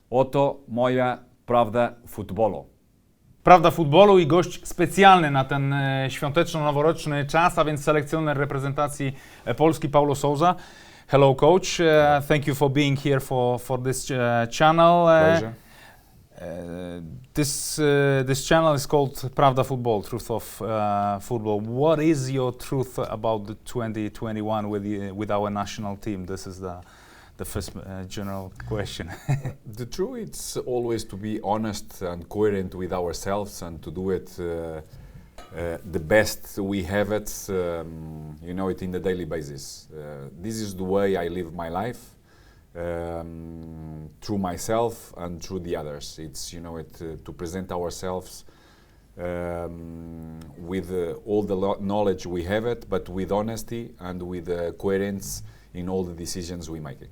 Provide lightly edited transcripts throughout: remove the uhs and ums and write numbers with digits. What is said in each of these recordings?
Oto moje prawdę futbolu. Prawda futbolu i gość specjalny na ten świąteczno-noworoczny czas, a więc selekcjoner reprezentacji Polski Paulo Sousa. Hello coach, thank you for being here for this channel. Pleasure. This channel is called Prawda Futbol, Truth of Football. What is your truth about the 2021 with our national team? This is the first general question. The truth is always to be honest and coherent with ourselves and to do it the best we have it, it in the daily basis. This is the way I live my life, through myself and through the others. It's, to present ourselves with all the knowledge we have it, but with honesty and with coherence in all the decisions we make.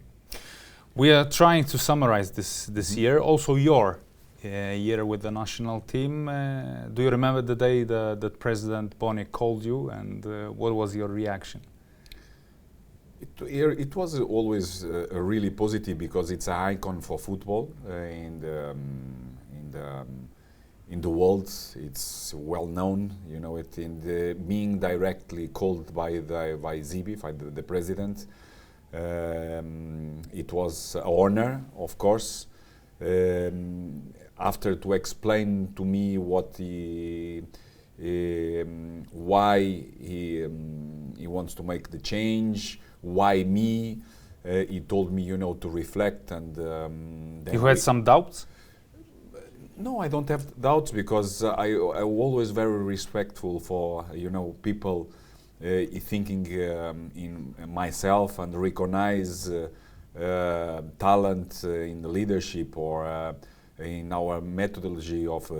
We are trying to summarize this year, also your year with the national team. Do you remember the day that President Boni called you, and what was your reaction? It was always really positive because it's an icon for football in the world. It's well known, being directly called by Zibi, by the president. It was an honor, of course. After to explain to me why he wants to make the change, why me, he told me, to reflect and. You had some doubts? No, I don't have doubts because I'm always very respectful for people. Thinking in myself and recognize talent in the leadership or in our methodology of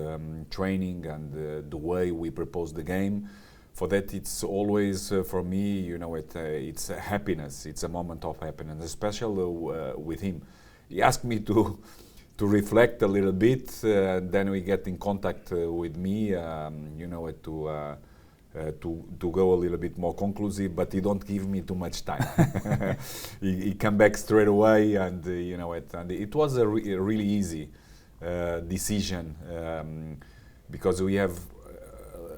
training and the way we propose the game. For that, it's always for me, it's a happiness. It's a moment of happiness, especially with him. He asked me to reflect a little bit. Then we get in contact with me, to go a little bit more conclusive, but he don't give me too much time. he come back straight away, and and it was a really easy decision because we have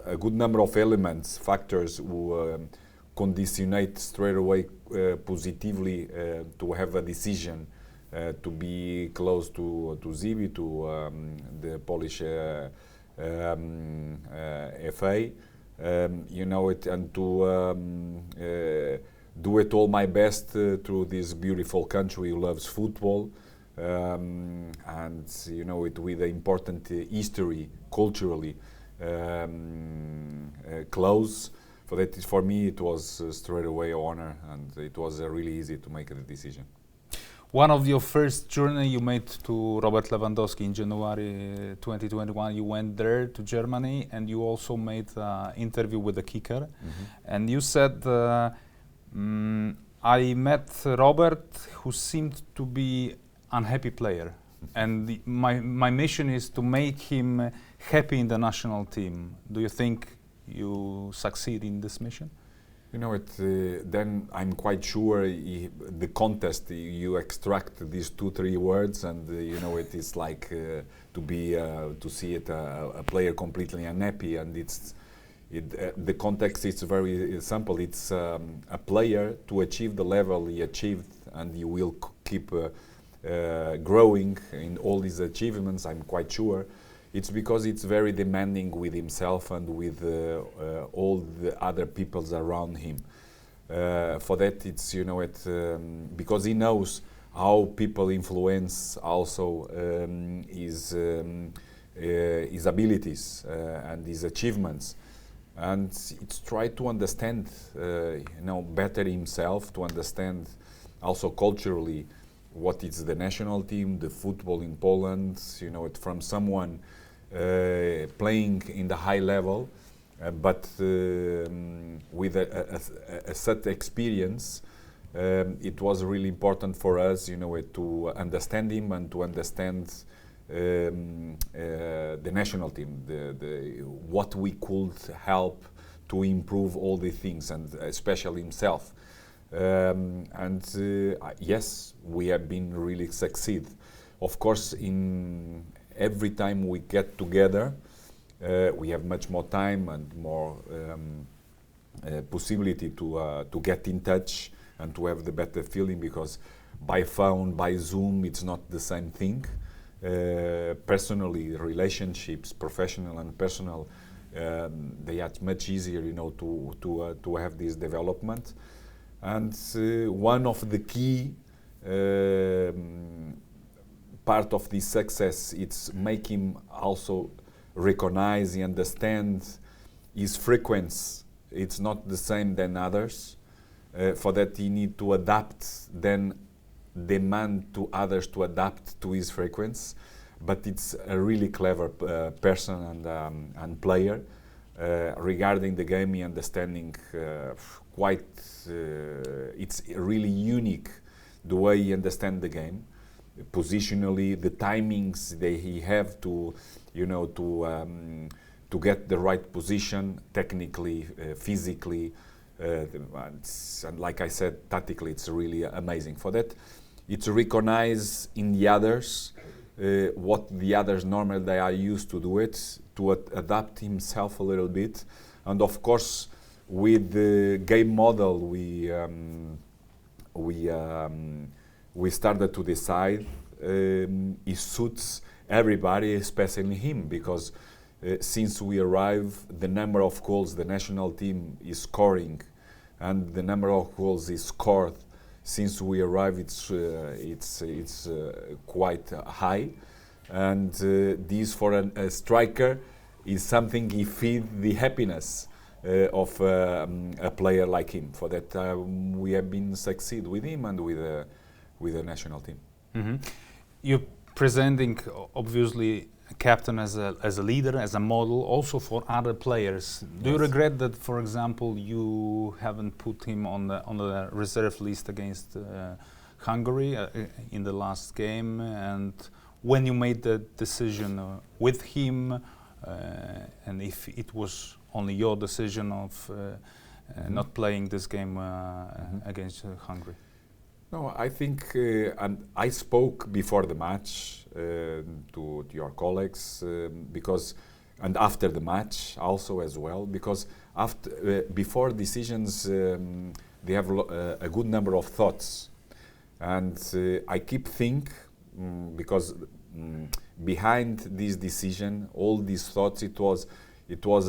a good number of elements, factors who conditionate straight away positively to have a decision to be close to Zibi, to the Polish FA. And to do it all my best through this beautiful country who loves football, and with an important history, culturally close. For me, it was straight away an honor, and it was really easy to make a decision. One of your first journey you made to Robert Lewandowski in January 2021. You went there to Germany, and you also made an interview with the kicker. And you said, I met Robert, who seemed to be unhappy player. And my mission is to make him happy in the national team. Do you think you succeed in this mission? Then I'm quite sure the contest, you extract these 2-3 words, and it is like to see it a player completely unhappy, and the context is very simple. It's a player to achieve the level he achieved, and he will keep growing in all these achievements. I'm quite sure. It's because it's very demanding with himself and with all the other peoples around him. For that, it's because he knows how people influence also his abilities and his achievements, and it's try to understand better himself, to understand also culturally what is the national team, the football in Poland. From someone playing in the high level, but with a set experience. It was really important for us, to understand him and to understand the national team, what we could help to improve all the things, and especially himself. Yes, we have been really succeed. of course, in every time we get together, we have much more time and more possibility to get in touch and to have the better feeling, because by phone, by Zoom, it's not the same thing. Personally, relationships, professional and personal, they are much easier, to have this development. And one of the key part of this success, it's make him also recognize and understand his frequency. It's not the same than others. For that, he need to adapt, then demand to others to adapt to his frequency. But it's a really clever person and player. Regarding the game, he understanding it's really unique the way he understands the game. Positionally, the timings that he have to get the right position, technically, physically, and like I said, tactically, it's really amazing. For that, it's recognize in the others what the others normally they are used to do it, to adapt himself a little bit, and of course, with the game model, we started to decide it suits everybody, especially him, because since we arrived, the number of goals the national team is scoring and the number of goals is scored since we arrived, it's quite high. And this for a striker is something he feeds the happiness of a player like him. For that, we have been succeed with him and with the national team. Mm-hmm. You're presenting, obviously, a captain as a leader, as a model, also for other players. Do you regret that, for example, you haven't put him on the reserve list against Hungary in the last game? And when you made the decision with him, and if it was only your decision of not playing this game against Hungary? No, I think, and I spoke before the match to your colleagues and after the match also as well, because before decisions they have a good number of thoughts, and I keep think because behind this decision, all these thoughts, it was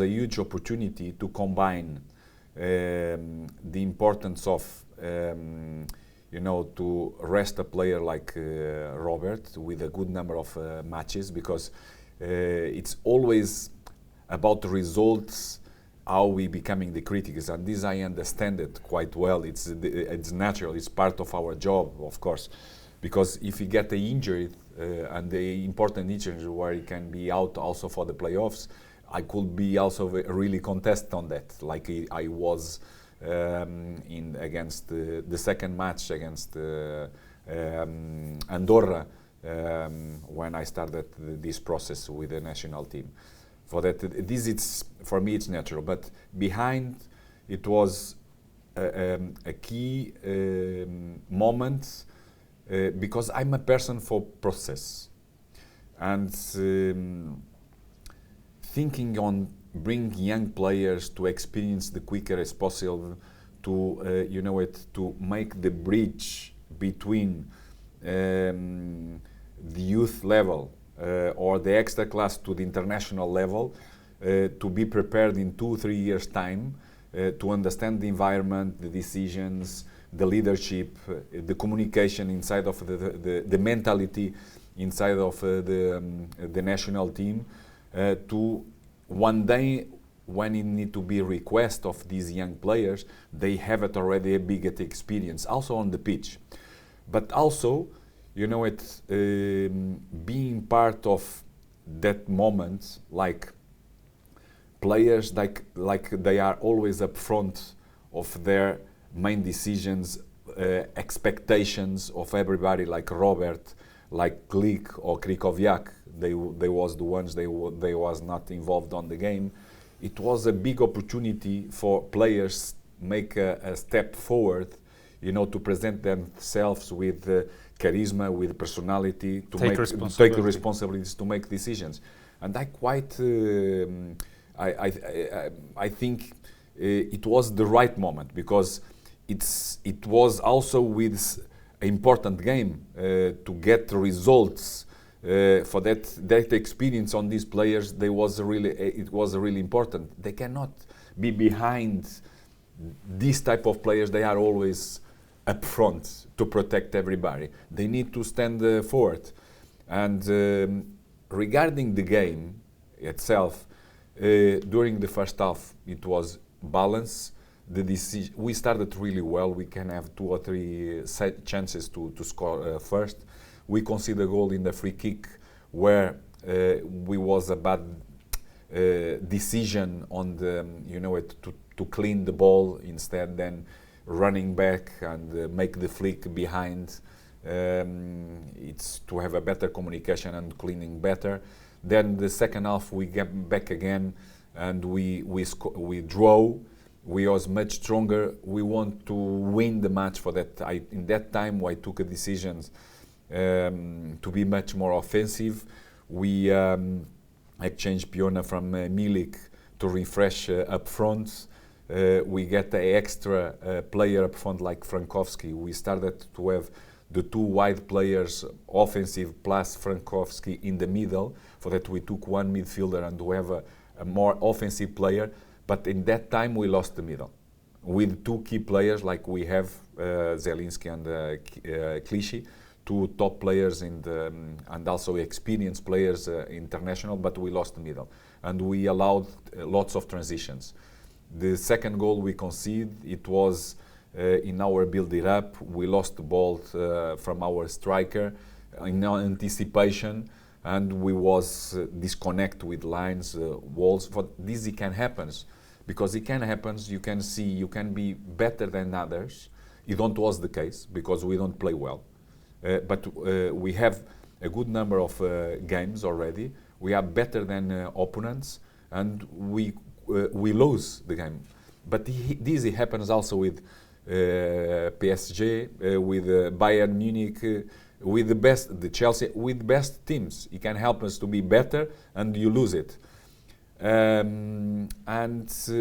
a huge opportunity to combine the importance of to rest a player like Robert with a good number of matches, because it's always about the results, how we becoming the critics, and this I understand it quite well. It's natural. It's part of our job, of course, because if you get the injury and the important injury where he can be out also for the playoffs, I could be also really contest on that, like I was. Against the second match against Andorra when I started this process with the national team. For that, for me it's natural, but behind it was a key moment because I'm a person for process, and thinking on bring young players to experience the quicker as possible, to to make the bridge between the youth level or the extra class to the international level, to be prepared in 2-3 years time, to understand the environment, the decisions, the leadership, the communication inside of the mentality inside of the national team, to one day, when it need to be request of these young players, they have it already a bigger experience, also on the pitch. But also, being part of that moment, like players, like they are always up front of their main decisions, expectations of everybody, like Robert, like Glika or Krychowiaka. They was the ones they was not involved on the game. It was a big opportunity for players make a step forward, to present themselves with charisma, with personality, to Take take responsibility. responsibilities, to make decisions. And I quite, I think it was the right moment, because it was also with an important game to get results. For that experience on these players, it was really important. They cannot be behind these type of players. They are always up front to protect everybody. They need to stand forward. And regarding the game itself, during the first half, it was balance. The decision, we started really well. We can have 2 or 3 chances to score first. We conceded a goal in the free kick, where we was a bad decision on the, to clean the ball instead than running back and make the flick behind. It's to have a better communication and cleaning better. Then the second half we get back again, and we draw. We was much stronger. We want to win the match. For that, in that time I took a decision to be much more offensive. We exchanged Piona from Milik to refresh up front. We get an extra player up front like Frankowski. We started to have the 2 wide players, offensive plus Frankowski in the middle. For that we took 1 midfielder and we have a more offensive player. But in that time we lost the middle with 2 key players like we have Zelinski and Clichy, 2 top players and also experienced players international, but we lost the middle. And we allowed lots of transitions. The second goal we conceded, it was in our build-it up. We lost the ball from our striker in anticipation, and we was disconnect with lines, walls. For this it can happen, because it can happen. You can see you can be better than others. It don't was the case because we don't play well, but we have a good number of games already. We are better than opponents, and we lose the game. But this happens also with PSG, with Bayern Munich, with the Chelsea, with best teams. It can help us to be better, and you lose it.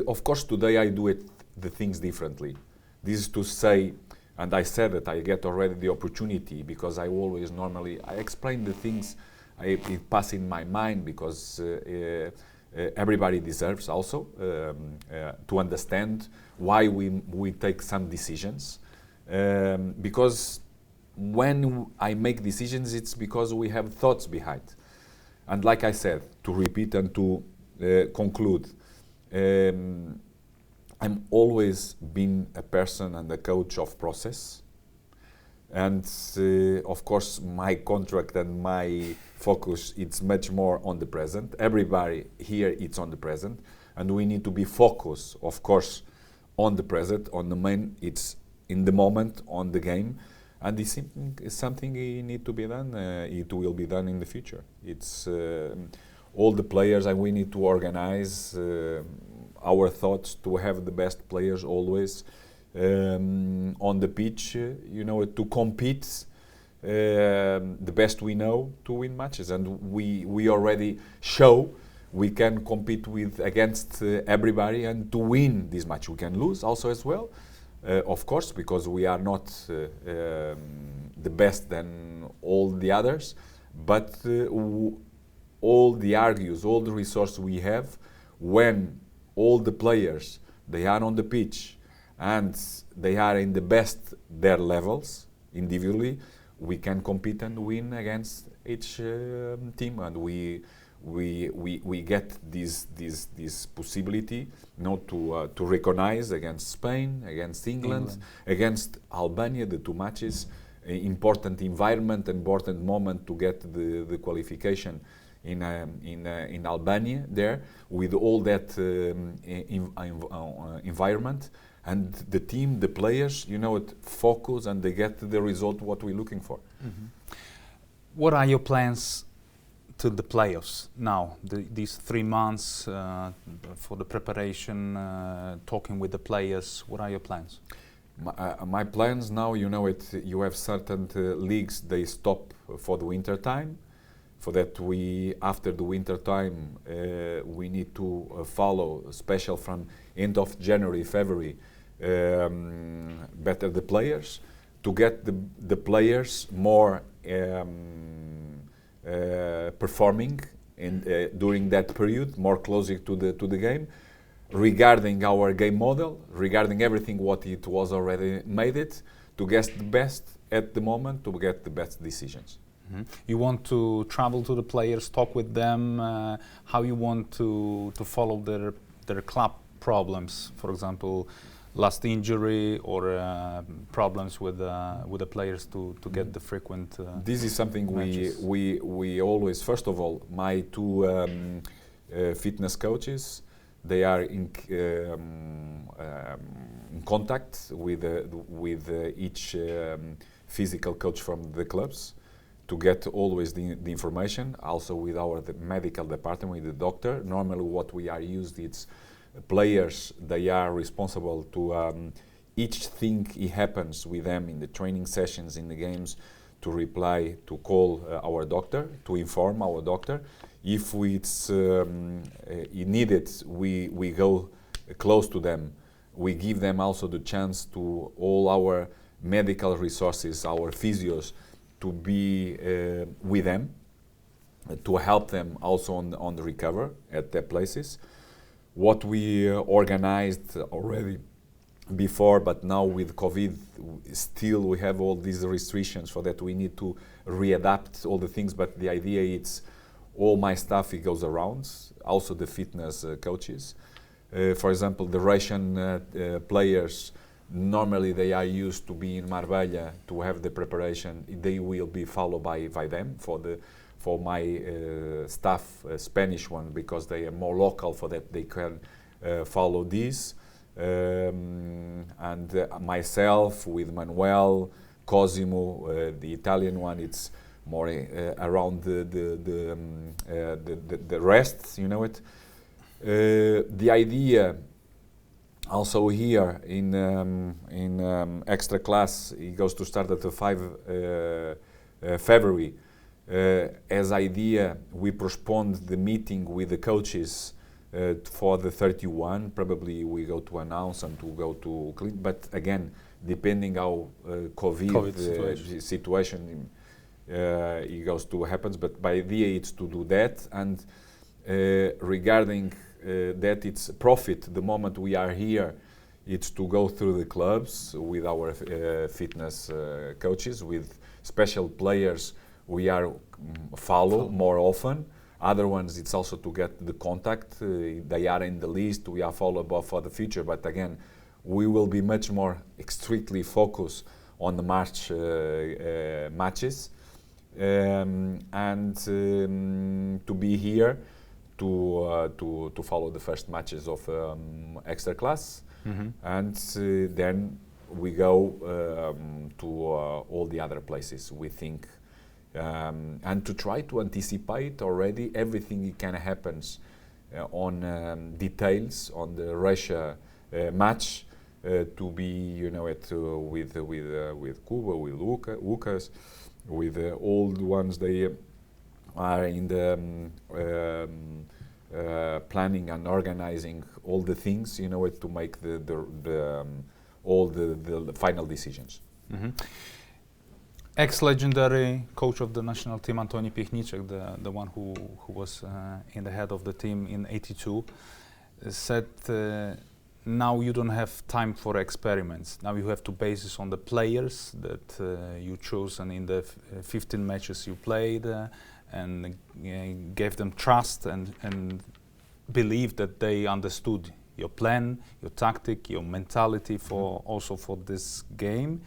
Of course, today I do the things differently. This is to say, and I said that I get already the opportunity, because I always normally I explain the things it pass in my mind, because everybody deserves also to understand why we take some decisions, because when I make decisions, it's because we have thoughts behind. And like I said, to repeat and to conclude, I'm always been a person and a coach of process. And of course, my contract and my focus, it's much more on the present. Everybody here, it's on the present. And we need to be focused, of course, on the present, on the main, it's in the moment, on the game. And this is something it need to be done. It will be done in the future. It's all the players, and we need to organize our thoughts to have the best players always on the pitch, to compete the best we know to win matches. And we already show we can compete against everybody and to win this match. We can lose also as well, of course, because we are not the best than all the others, but all the argues, all the resources we have, when all the players, they are on the pitch and they are in the best their levels individually, we can compete and win against each team. And we get this possibility, to recognize against Spain, against England, against Albania, the 2 matches, important environment, important moment to get the qualification in Albania there, with all that environment, and the team, the players, focus, and they get the result what we're looking for. Mm-hmm. What are your plans to the playoffs now? These 3 months for the preparation, talking with the players. What are your plans? My plans now, you know it, you have certain leagues, they stop for the winter time. For that we, after the winter time, we need to follow, special from end of January, February, better the players, to get the players more performing during that period, more closer to the game, regarding our game model, regarding everything what it was already made it, to get the best at the moment, to get the best decisions. Mm-hmm. You want to travel to the players, talk with them, how you want to follow their club problems, for example, last injury or problems with the players to get the frequent This is something matches. we always, first of all, my two fitness coaches, they are in contact with each physical coach from the clubs to get always the information, also with our medical department, with the doctor. Normally what we are used, it's players, they are responsible to each thing it happens with them in the training sessions, in the games, to reply, to call our doctor, to inform our doctor. If it's needed, we go close to them. We give them also the chance to all our medical resources, our physios, to be with them, to help them also on the recover at their places. What we organized already before, but now with COVID, still we have all these restrictions for that. We need to readapt all the things, but the idea is all my staff, it goes around, also the fitness coaches. For example, the Russian players, normally they are used to be in Marbella to have the preparation. They will be followed by them for my staff, Spanish one, because they are more local, for that they can follow this. And myself with Manuel, Cosimo, the Italian one, it's more around the rest, you know it. The idea also here in extra class, it goes to start at the 5 February. As idea, we postponed the meeting with the coaches for the 31. Probably we go to announce and to go to clean. But again, depending how COVID situation it goes to happens. But by idea, it's to do that. And regarding that, it's profit. The moment we are here, it's to go through the clubs with our fitness coaches, with special players. We are follow more often. Other ones, it's also to get the contact. They are in the list. We are followable for the future. But again, we will be much more strictly focused on the March matches and to be here to follow the first matches of extra class, and then we go to all the other places. We think. And to try to anticipate already everything that can happen on details on the Russia match, to be, you know, with Kuba, with Lucas, with the old ones. They are in the planning and organizing all the things, you know, to make all the final decisions. Ex-legendary coach of the national team, Antonim Piechniczkiem, the one who was in the head of the team in '82, said now you don't have time for experiments. Now you have to base this on the players that you chose, and in the 15 matches you played, and gave them trust and believed that they understood your plan, your tactic, your mentality for also for this game.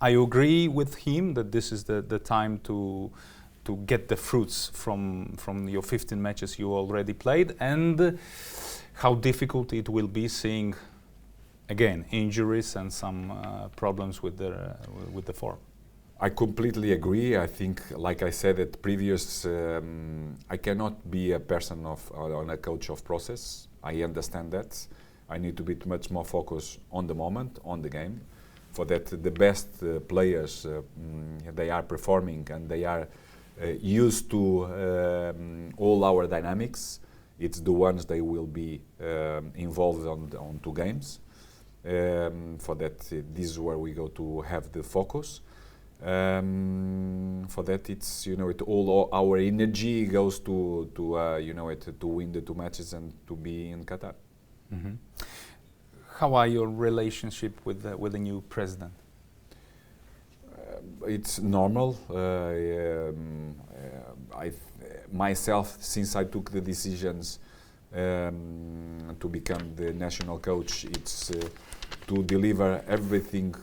I agree with him that this is the time to get the fruits from your 15 matches you already played, and how difficult it will be seeing again injuries and some problems with the form. I completely agree. I think, like I said at previous, I cannot be a person on a coach of process. I understand that. I need to be much more focused on the moment, on the game. for that the best players they are performing and they are used to all our dynamics. It's the ones they will be involved on two games. For that, this is where we go to have the focus. For that, it's all our energy goes to win the two matches and to be in Qatar. Mm-hmm. How are your relationship with the new president? It's normal. Myself, since I took the decisions to become the national coach, it's to deliver everything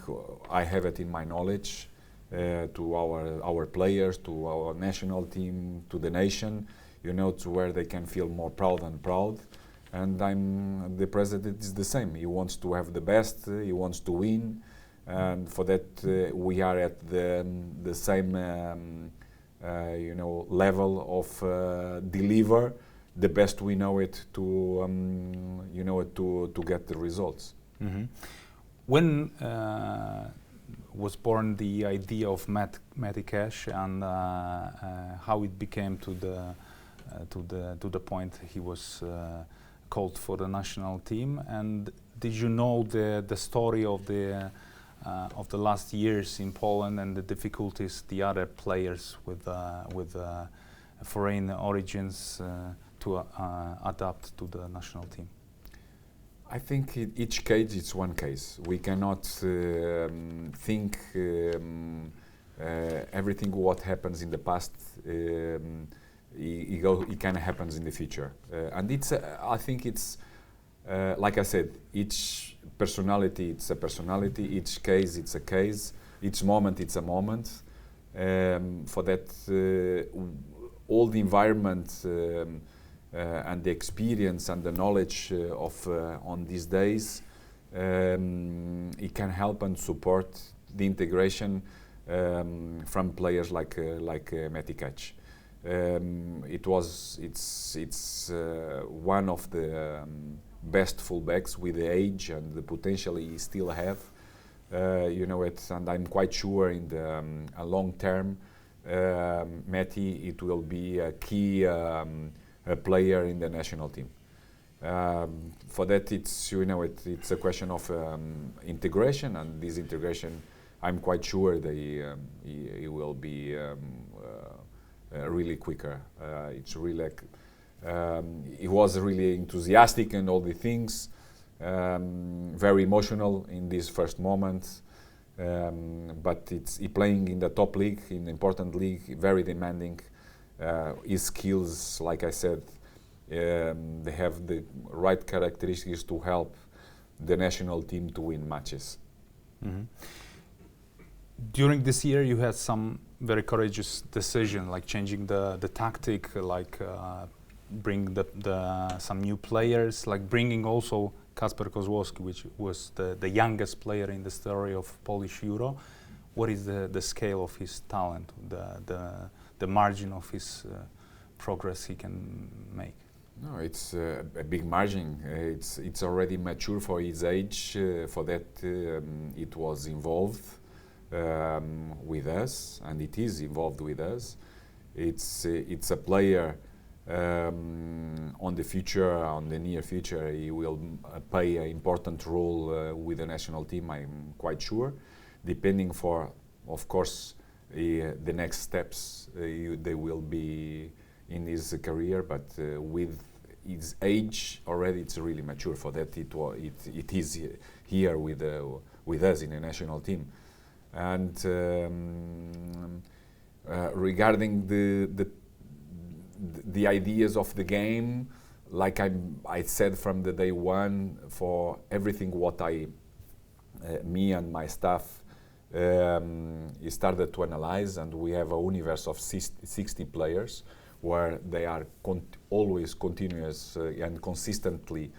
I have it in my knowledge to our players, to our national team, to the nation, to where they can feel more proud and proud. And the president is the same. He wants to have the best. He wants to win, and for that we are at the same level of deliver the best we know it to to get the results. Mm-hmm. When was born the idea of Matty Cash, and how it became to the point he was called for the national team? And did you know the story of the last years in Poland and the difficulties the other players with foreign origins to adapt to the national team? I think each case is one case. We cannot think everything what happens in the past. It kind of happens in the future, and I think it's like I said, each personality it's a personality, each case it's a case, each moment it's a moment. For that, all the environment and the experience and the knowledge of on these days, it can help and support the integration from players like Matty Cash. It's one of the best fullbacks with the age and the potential he still have. And I'm quite sure in the long term, Matty it will be a key player in the national team. For that, it's a question of integration, and this integration, I'm quite sure that he will be really quicker. It's really he was really enthusiastic and all the things, very emotional in this first moment. But he playing in the top league, in the important league, very demanding. His skills, like I said, they have the right characteristics to help the national team to win matches. Mm-hmm. During this year, you had some very courageous decision, like changing the tactic, like bring some new players, like bringing also Kacper Kozłowski, which was the youngest player in the story of Polish Euro. What is the scale of his talent, the margin of his progress he can make? No, it's a big margin. It's already mature for his age. For that, it was involved with us, and it is involved with us. It's a player on the near future. He will play an important role with the national team. I'm quite sure, depending of course, the next steps they will be in his career. But with his age already, it's really mature. For that, it is here with us in the national team. And regarding the ideas of the game, like I said from the day one, for everything what me and my staff started to analyze, and we have a universe of 60 players where they are always continuous and consistently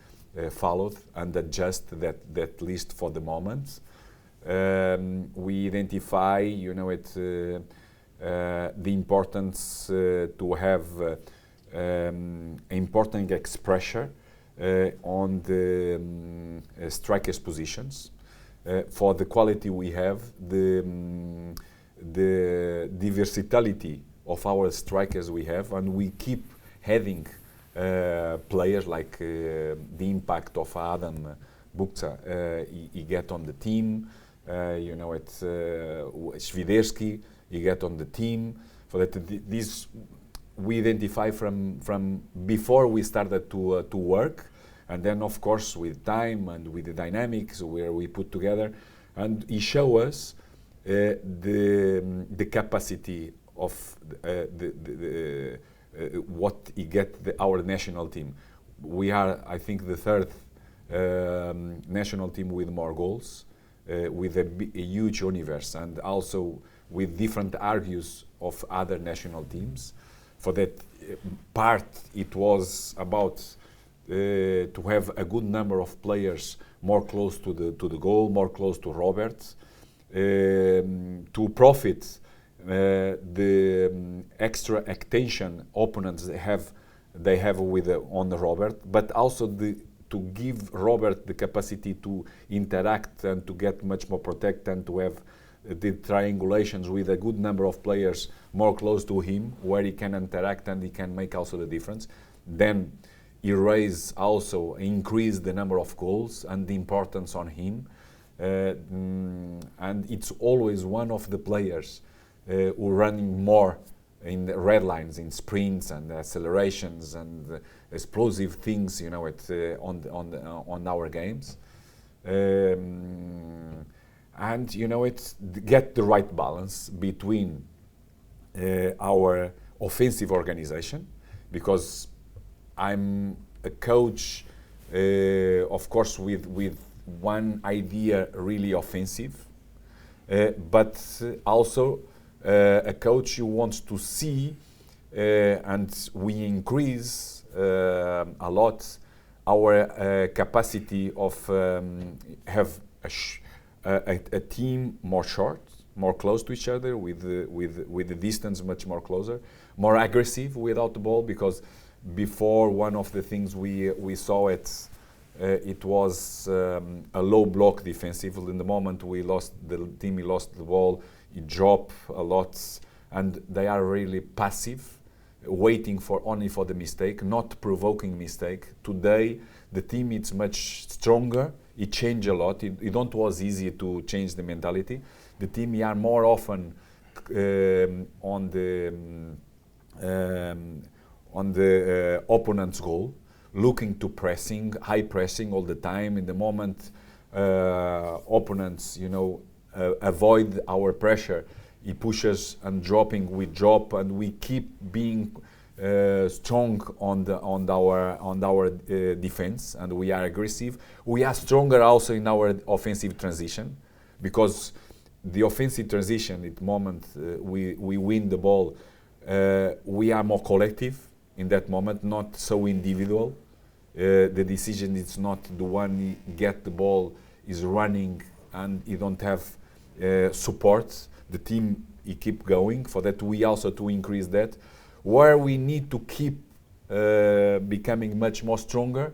followed and adjust that list for the moment. We identify, the importance to have important expression on the strikers' positions. for the quality we have, the versatility of our strikers we have, and we keep having players like the impact of Adam Bukca. He get on the team, it's Świderski, he get on the team. For that, this we identify from before we started to work, and then of course with time and with the dynamics where we put together, and he show us the capacity of what he get our national team. We are, I think, the third national team with more goals, with a huge universe, and also with different argues of other national teams. For that part, it was about to have a good number of players more close to the goal, more close to Robert, to profit the extra attention opponents they have with on Robert, but also to give Robert the capacity to interact and to get much more protect and to have the triangulations with a good number of players more close to him, where he can interact and he can make also the difference. Then increase the number of goals and the importance on him. And it's always one of the players who running more in the red lines, in sprints and accelerations and explosive things, on our games. And get the right balance between our offensive organization, because I'm a coach, of course, with one idea really offensive, but also a coach who wants to see, and we increase a lot our capacity of have a team more short, more close to each other, with the distance much more closer, more aggressive without the ball, because before one of the things we saw it was a low block defensive. In the moment we lost the team, he lost the ball, he dropped a lot, and they are really passive, waiting only for the mistake, not provoking mistake. Today the team is much stronger. It changed a lot. It don't was easy to change the mentality. The team are more often on the opponent's goal, looking to pressing, high pressing all the time. In the moment opponents, avoid our pressure, he pushes and dropping, we drop, and we keep being strong on our defense, and we are aggressive. We are stronger also in our offensive transition, because the offensive transition at the moment we win the ball, we are more collective in that moment, not so individual. The decision is not the one get the ball is running and you don't have support. The team he keep going. For that we also to increase that. Where we need to keep becoming much more stronger,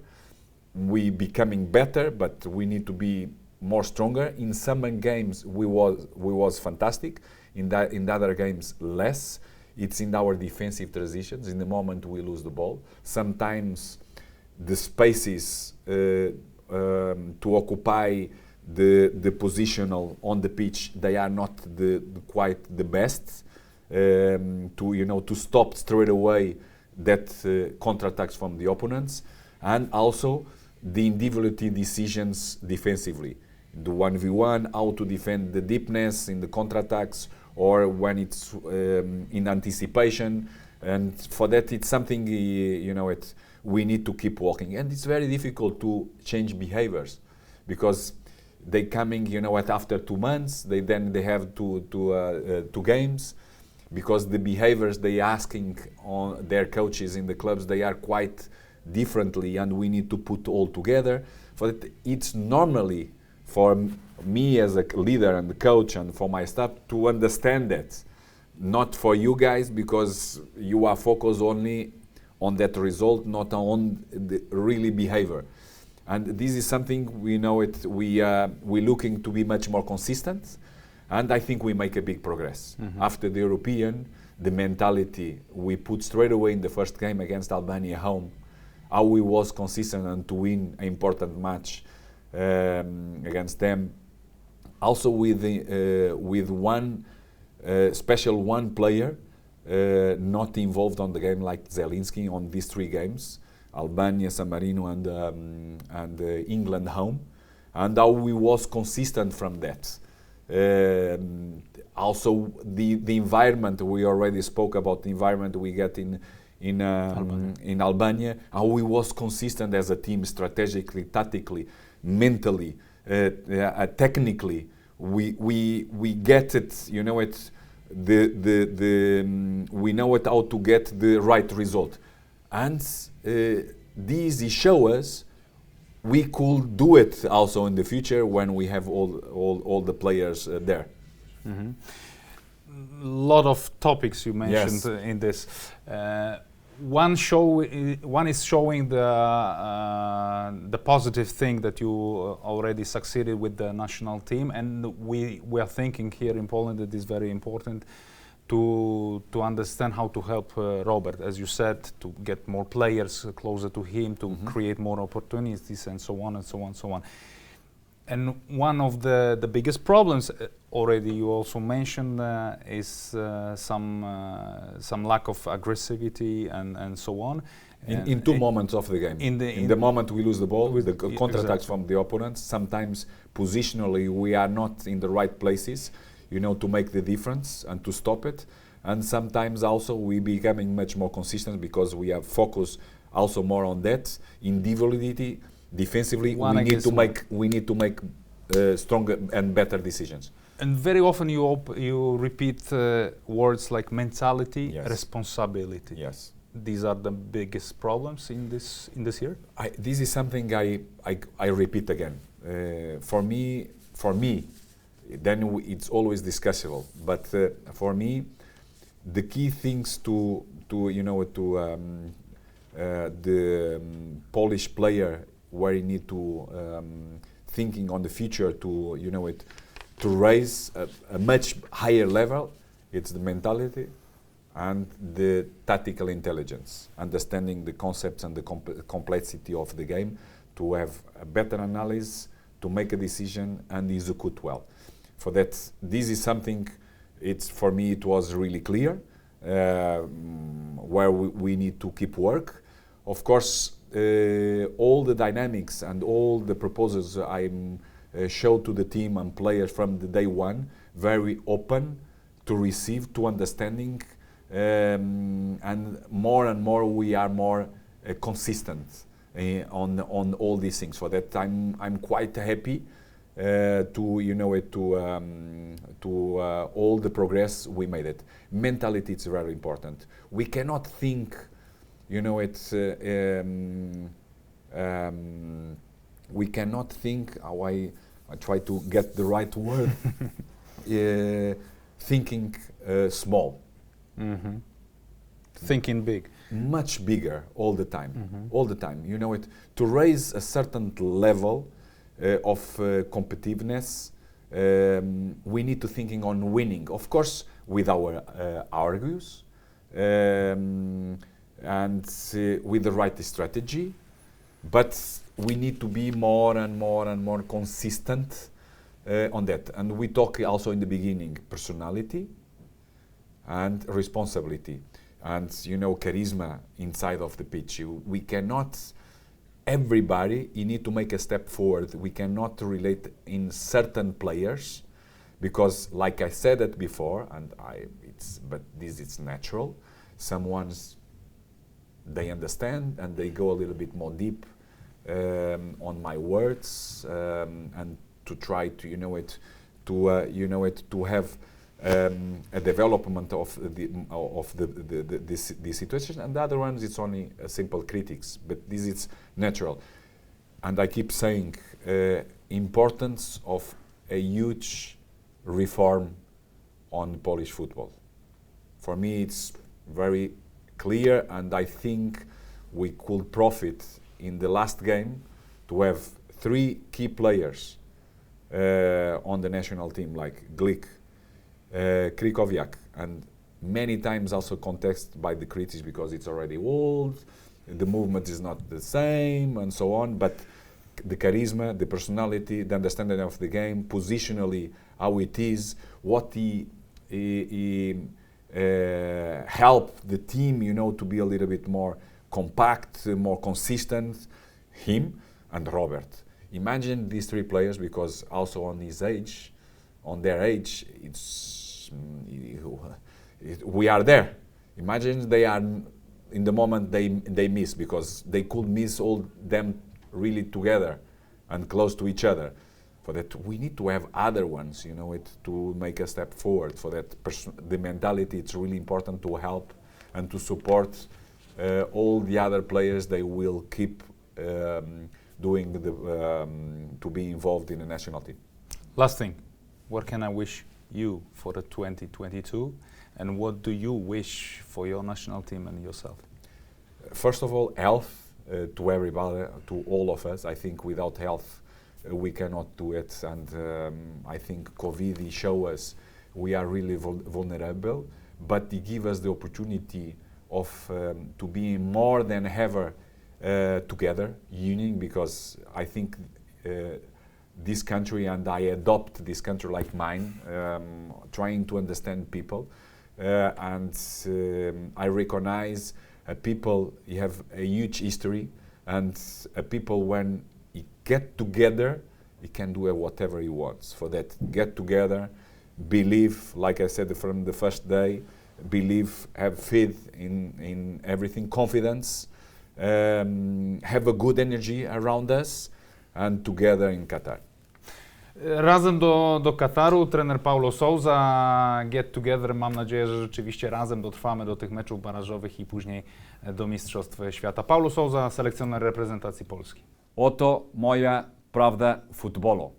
we becoming better, but we need to be more stronger. In some games we was fantastic. In the other games less. It's in our defensive transitions. In the moment we lose the ball, sometimes the spaces to occupy the positional on the pitch, they are not quite the best. To stop straight away that counterattacks from the opponents, and also the individuality decisions defensively. The 1v1, how to defend the deepness in the counterattacks, or when it's in anticipation. And for that, it's something we need to keep working. And it's very difficult to change behaviors, because they coming, after 2 months, they have two games, because the behaviors they asking on their coaches in the clubs, they are quite differently, and we need to put all together. For that, it's normally for me as a leader and the coach and for my staff to understand that, not for you guys, because you are focused only on that result, not on the really behavior. And this is something we know it. We're looking to be much more consistent, and I think we make a big progress. After the European, the mentality we put straight away in the first game against Albania home, how we was consistent and to win an important match against them. Also with one special one player not involved on the game like Zelinski on these 3 games, Albania, San Marino and England home, and how we was consistent from that. Also the environment, we already spoke about the environment we get in Albania, how we was consistent as a team strategically, tactically, mentally, technically. We get it, you know it. We know it how to get the right result, and these show us we could do it also in the future when we have all the players there. Lot of topics you mentioned Yes. In this. One is showing the positive thing that you already succeeded with the national team, and we are thinking here in Poland that is very important to understand how to help Robert, as you said, to get more players closer to him, to create more opportunities, and so on and so on and so on. And one of the biggest problems, already you also mentioned, is some lack of aggressivity and so on. In 2 moments of the game. In the moment we lose the ball, with the counterattacks from the opponents, sometimes positionally we are not in the right places, you know, to make the difference and to stop it. And sometimes also we becoming much more consistent because we have focused also more on that individuality. Defensively, we need to make stronger and better decisions. And very often you repeat words like mentality, Yes. Responsibility. Yes. These are the biggest problems in this year. This is something I repeat again. For me, then it's always discussable. But for me, the key things to the Polish player, where you need to thinking on the future to to raise a much higher level, it's the mentality and the tactical intelligence, understanding the concepts and the complexity of the game, to have a better analysis, to make a decision and execute well. For that, this is something, for me it was really clear, where we need to keep work. Of course, all the dynamics and all the proposals I showed to the team and players from the day one, very open to receive, to understanding, and more we are more consistent on all these things. For that, I'm quite happy to all the progress we made it. Mentality is very important. We cannot think, we cannot think, how I try to get the right word, thinking small. Thinking big. Much bigger all the time, all the time. To raise a certain level of competitiveness, we need to thinking on winning, of course, with our argues, and with the right strategy, but we need to be more and more consistent on that. And we talk also in the beginning, personality and responsibility, and charisma inside of the pitch. We cannot, everybody, you need to make a step forward. We cannot relate in certain players, because like I said it before, but this is natural. Someone's, they understand and they go a little bit more deep on my words, and to try to to have a development of this situation. And the other ones, it's only a simple critics, but this is natural. And I keep saying importance of a huge reform on Polish football. For me, it's very clear, and I think we could profit in the last game to have 3 key players on the national team, like Glika, Krychowiaka, and many times also contested by the critics because it's already old, the movement is not the same, and so on. But the charisma, the personality, the understanding of the game, positionally, how it is, what he helped the team, you know, to be a little bit more compact, more consistent. Him and Robert. Imagine these 3 players, because also on their age, we are there. Imagine they are in the moment they miss, because they could miss all them really together and close to each other. For that, we need to have other ones, you know, to make a step forward. For that, the mentality, it's really important to help and to support all the other players. They will keep doing to be involved in the national team. Last thing, what can I wish you for the 2022, and what do you wish for your national team and yourself? First of all, health to everybody, to all of us. I think without health we cannot do it, and I think COVID show us we are really vulnerable, but it gives us the opportunity of to be more than ever together, union, because I think this country, and I adopt this country like mine, trying to understand people, and I recognize people have a huge history, and people, when he get together, he can do whatever he wants. For that, get together, believe, like I said from the first day, believe, have faith in everything, confidence, have a good energy around us, and together in Qatar. Razem do Kataru, trener Paulo Sousa, get together, mam nadzieję, że rzeczywiście razem dotrwamy do tych meczów barażowych i później do Mistrzostw Świata. Paulo Sousa, selekcjoner reprezentacji Polski. Oto moje prawdę futbolu.